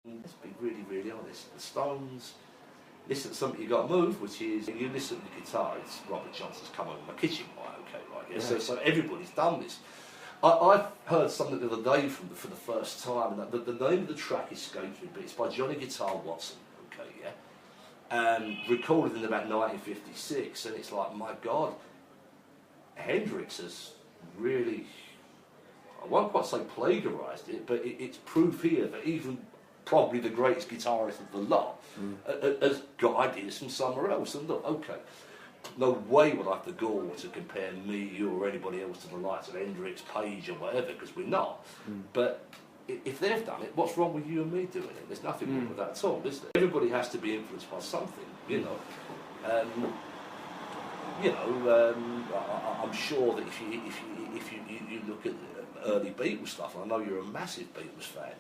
Let's be really, really honest. The Stones listen to something you got to move, which is you listen to the guitar. It's Robert Johnson's "Come On in My Kitchen," right? Okay, right. Yeah. So everybody's done this. I've heard something the other day for the first time, and the name of the track escapes me, but it's by Johnny Guitar Watson. Okay, yeah. Recorded in about 1956, and it's like, my God, Hendrix has really, I won't quite say plagiarised it, but it's proof here that even probably the greatest guitarist of the lot has got ideas from somewhere else. And look, okay, no way would I have the gall to compare me, you, or anybody else to the likes of Hendrix, Page, or whatever, because we're not. But if they've done it, what's wrong with you and me doing it? There's nothing wrong with that at all, is there? Everybody has to be influenced by something, you know. I'm sure that if you look at early Beatles stuff, and I know you're a massive Beatles fan,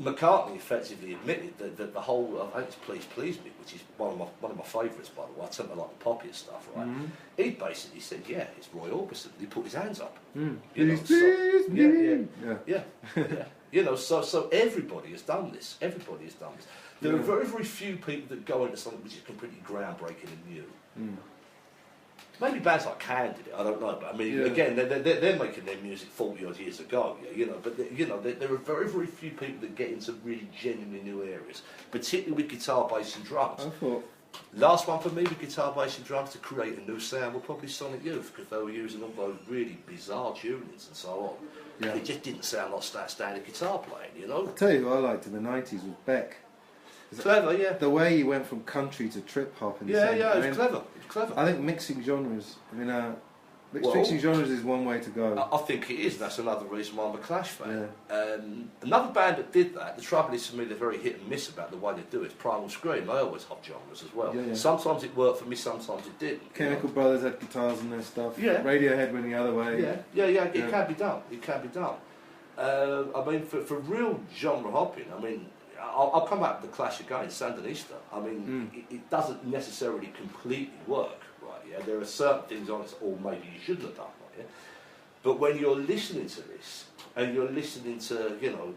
McCartney effectively admitted that the whole, I think it's "Please Please Me," which is one of my favourites, by the way. I tend to like the poppier stuff, right? He basically said, yeah, it's Roy Orbison. He put his hands up. Please, yeah. You know, so everybody has done this. Everybody has done this. There are very, very few people that go into something which is completely groundbreaking and new. Maybe bands like Can did it, I don't know, but I mean, again, they're making their music 40 odd years ago, you know. But there are very, very few people that get into really genuinely new areas, particularly with guitar, bass, and drums. I thought last one for me with guitar, bass, and drums to create a new sound were probably Sonic Youth, because they were using all those really bizarre tunings and so on. Yeah. It just didn't sound like standard guitar playing, you know. I'll tell you who I liked in the 90s was Beck. Clever, yeah. The way he went from country to trip hop and it was clever. It was clever. I think mixing genres. I mean, mixing genres is one way to go. I think it is. That's another reason why I'm a Clash fan. Another band that did that. The trouble is, for me, they're very hit and miss about the way they do it. Primal Scream. They always hop genres as well. Yeah. Sometimes it worked for me. Sometimes it didn't. Chemical Brothers had guitars and their stuff. Yeah. Radiohead went the other way. Yeah. It can be done. It can be done. I mean, for real genre hopping, I mean, I'll come back to the Clash again, Sandinista. I mean, it doesn't necessarily completely work, right? Yeah, there are certain things on it, or maybe you shouldn't have done, right? Yeah? But when you're listening to this, and you're listening to, you know,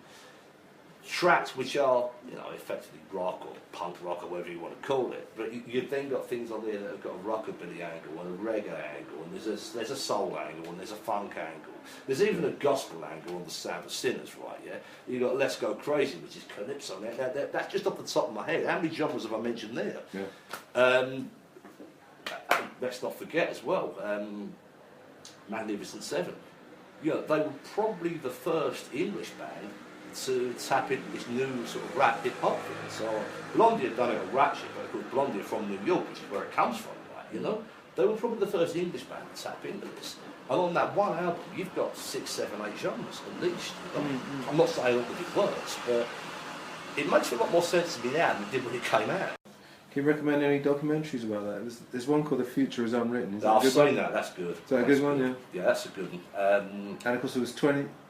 tracks which are, you know, effectively rock or punk rock or whatever you want to call it, but you've then got things on there that have got a rockabilly angle and a reggae angle, and there's a soul angle and there's a funk angle. There's even a gospel angle on the Sound of Sinners, right? Yeah, you got Let's Go Crazy, which is calypso. Now, that's just off the top of my head. How many genres have I mentioned there? Yeah. Let's not forget as well, Magnificent Seven. You know, they were probably the first English band to tap into this new sort of rap hip hop thing. So Blondie had done it on Ratchet, but of course Blondie are from New York, which is where it comes from, right? You know, they were probably the first English band to tap into this. And on that one album, you've got 6, 7, 8 genres at least. You know? I'm not saying all of it works, but it makes a lot more sense to me now than it did when it came out. Can you recommend any documentaries about that? There's one called The Future is Unwritten. Is I've seen that. That's good. Is that a good one? Yeah. Yeah, that's a good one. And of course, there was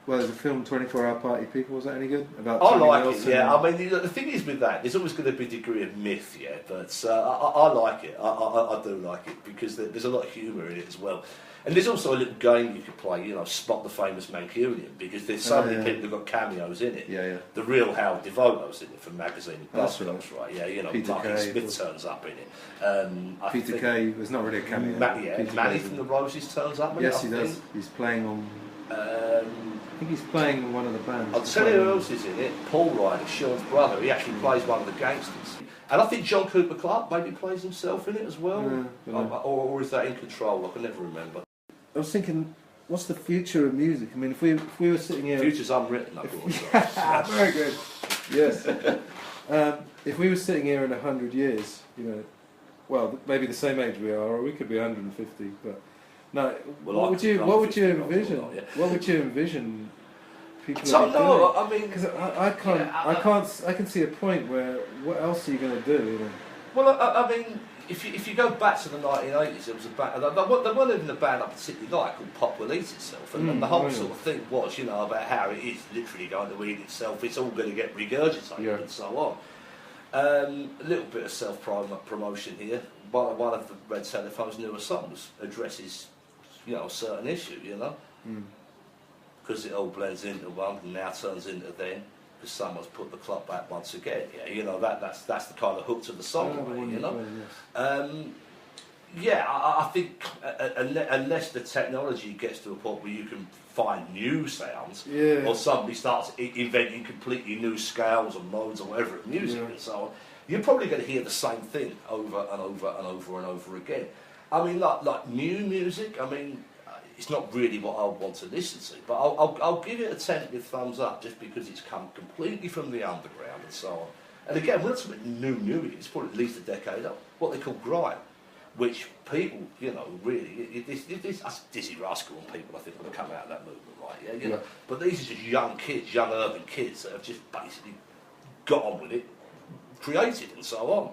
there's a film, 24-Hour Party People. Was that any good? About I like it. Yeah. I mean, the thing is with that, there's always going to be a degree of myth. Yeah, but I like it. I do like it because there's a lot of humour in it as well. And there's also a little game you could play, you know, Spot the Famous Mancunian, because there's so many people who've got cameos in it. Yeah. The real Howard Devoto's in it from Magazine Plus, right? Yeah, you know, Peter Martin Kay, Smith turns up in it. Peter Kay was not really a cameo. Manny from the Roses turns up in it. Yes, he does. He's playing on... I think he's playing on one of the bands. I'll tell you who else is in it. Paul Ryder, Sean's brother. He actually plays one of the gangsters. And I think John Cooper Clarke maybe plays himself in it as well. Or is that In Control? I can never remember. I was thinking, what's the future of music? I mean, if we were sitting here... Future's unwritten, I Very good. Yes. If we were sitting here in 100 years, you know, well, maybe the same age we are, or we could be 150, but... No, what would you envision? What would you envision people doing? I mean... Because I can see a point where, what else are you going to do, you know? Well, I mean... If you go back to the 1980s, there was a band, there wasn't even a band I particularly liked called Pop Will Eat Itself, and the whole sort of thing was, you know, about how it is literally going to eat itself, it's all going to get regurgitated and so on. A little bit of self-promotion here. One of the Red Telephone's newer songs addresses, you know, a certain issue, you know, because it all blends into one and now turns into then. because someone's put the clock back once again. Yeah, you know, that's the kind of hook to the song, right, you know. Yeah, I think unless the technology gets to a point where you can find new sounds, or somebody starts inventing completely new scales and modes or whatever of music and so on, you're probably going to hear the same thing over and over and over and over again. I mean, like new music, I mean, it's not really what I want to listen to, but I'll give it a tentative thumbs up just because it's come completely from the underground and so on. And again, we're not talking about new music, it's probably at least a decade old, what they call grime. Which people, you know, really, that's Dizzy Rascal and people, I think, will come out of that movement, right? Yeah, you know. But these are just young kids, young urban kids that have just basically got on with it, created and so on.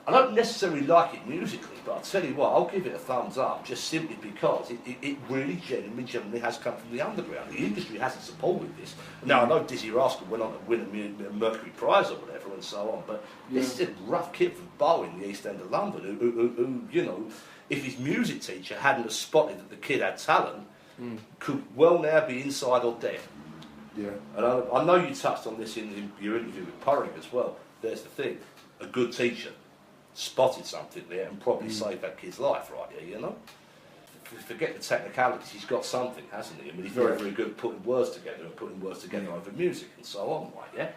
I don't necessarily like it musically, but I'll tell you what, I'll give it a thumbs up just simply because it really genuinely has come from the underground. The industry hasn't supported this. Now, I know Dizzy Rascal went on to win a Mercury Prize or whatever and so on, but this is a rough kid from Bow in the East End of London who, you know, if his music teacher hadn't have spotted that the kid had talent, could well now be inside or dead. Yeah. And I know you touched on this in your interview with Porrick as well. There's the thing, a good teacher spotted something there and probably saved that kid's life, right? Yeah, you know. Forget the technicalities. He's got something, hasn't he? I mean, he's very, very good at putting words together and putting words together over music and so on, right? Yeah.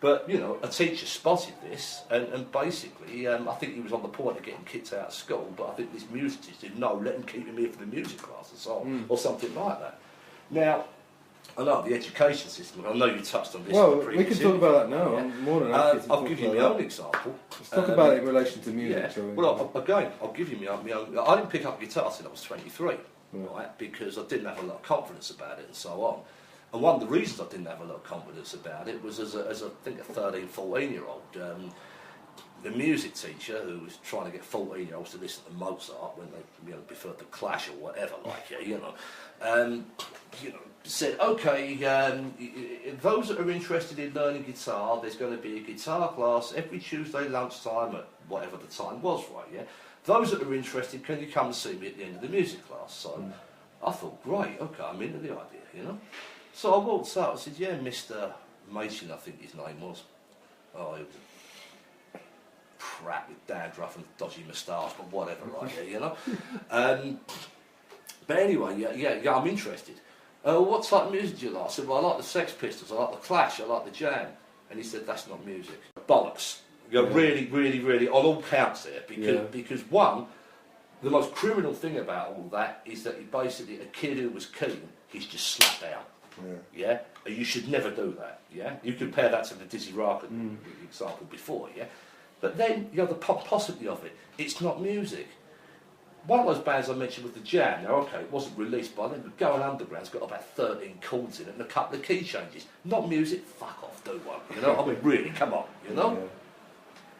But you know, a teacher spotted this, and basically, I think he was on the point of getting kicked out of school. But I think this music teacher said, "No, let him keep him here for the music class and so on, or something like that." Now, I know the education system. I know you touched on this. Well, we can talk about that now. Yeah. I'm more than happy to I'll give you my own example. Let's talk about it in relation to music, shall we? Well, again, I'll give you my own. I didn't pick up guitar till I was 23, right? Because I didn't have a lot of confidence about it and so on. And one of the reasons I didn't have a lot of confidence about it was as I think a 13, 14-year-old. The music teacher who was trying to get 14-year-olds to listen to Mozart when they, you know, preferred the Clash or whatever, like, you know, said, okay, those that are interested in learning guitar, there's going to be a guitar class every Tuesday lunchtime at whatever the time was, right, yeah? Those that are interested, can you come and see me at the end of the music class? So I thought, great, okay, I'm into the idea, you know? So I walked up, I said, yeah, Mr. Mason, I think his name was. Oh, he was crap with dandruff and dodgy moustache, but whatever, like that, you know. But anyway, yeah, I'm interested. What type of music do you like? I said, well, I like the Sex Pistols, I like the Clash, I like the Jam. And he said, that's not music. Bollocks. You're really, really, really on all counts there, because one, the most criminal thing about all that is that he basically, a kid who was keen, he's just slapped down. Yeah, and you should never do that. Yeah, you compare that to the Dizzy Rascal example before. Yeah, but then you know the pomposity of it. It's not music. One of those bands I mentioned was the Jam. Now, okay, it wasn't released by them, but Going Underground's got about 13 chords in it and a couple of key changes. Not music. Fuck off, do one. You know, I mean, really, come on. You know.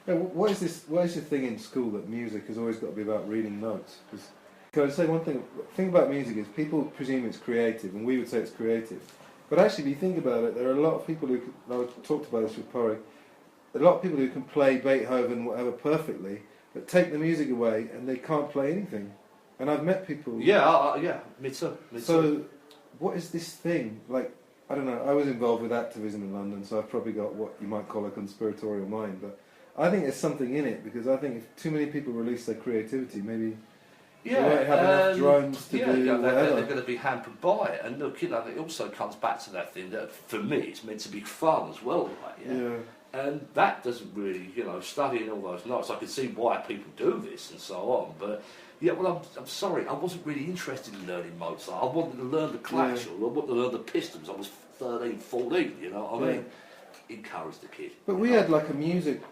Yeah, what is this? What is the thing in school that music has always got to be about reading notes? Can I say one thing? The thing about music is people presume it's creative, and we would say it's creative. But actually, if you think about it, there are a lot of people who, I talked about this with Porrick, a lot of people who can play Beethoven, whatever, perfectly, but take the music away and they can't play anything. And I've met people... Yeah, me too. So, what is this thing? Like, I don't know, I was involved with activism in London, so I've probably got what you might call a conspiratorial mind, but I think there's something in it, because I think if too many people release their creativity, maybe... they won't have enough drones to do whatever. They're going to be hampered by it. And look, you know, it also comes back to that thing that, for me, it's meant to be fun as well, right? And that doesn't really, you know, studying all those notes, I can see why people do this and so on, but, yeah, well, I'm sorry, I wasn't really interested in learning Mozart. I wanted to learn the Clash, or I wanted to learn the Pistols. I was 13, 14, you know what I mean? Encourage the kid. But we had like a music,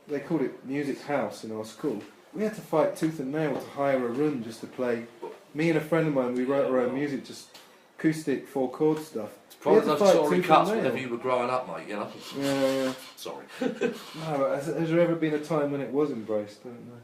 they called it music house in our school. We had to fight tooth and nail to hire a room just to play. Me and a friend of mine, we wrote our own music, just acoustic 4-chord stuff. It's probably those Tory cuts whenever you were growing up, mate, you know? Yeah. Sorry. No, has there ever been a time when it was embraced? I don't know.